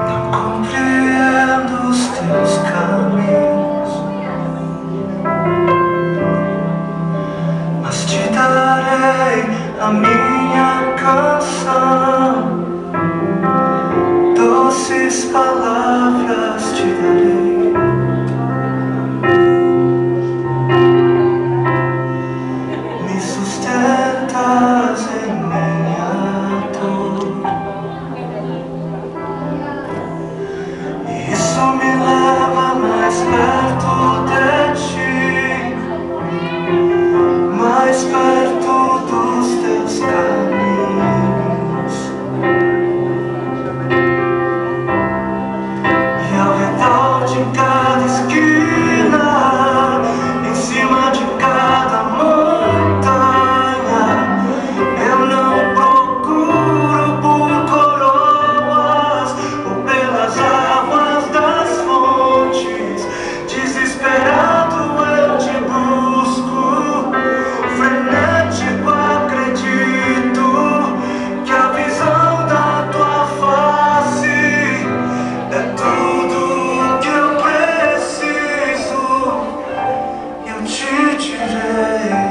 Não compreendo os teus caminhos, mas te darei a minha canção. Doces palavras te darei. Me sustentas em minha dor. Isso me leva mais perto de ti, mais perto dos teus caminhos. E ao redor de cada esquina, em cima de cada montanha, eu não procuro por coroas ou pelas águas das fontes. Desesperado eu te busco, frenético acredito que a visão da tua face é tudo que eu preciso. Eu te direi.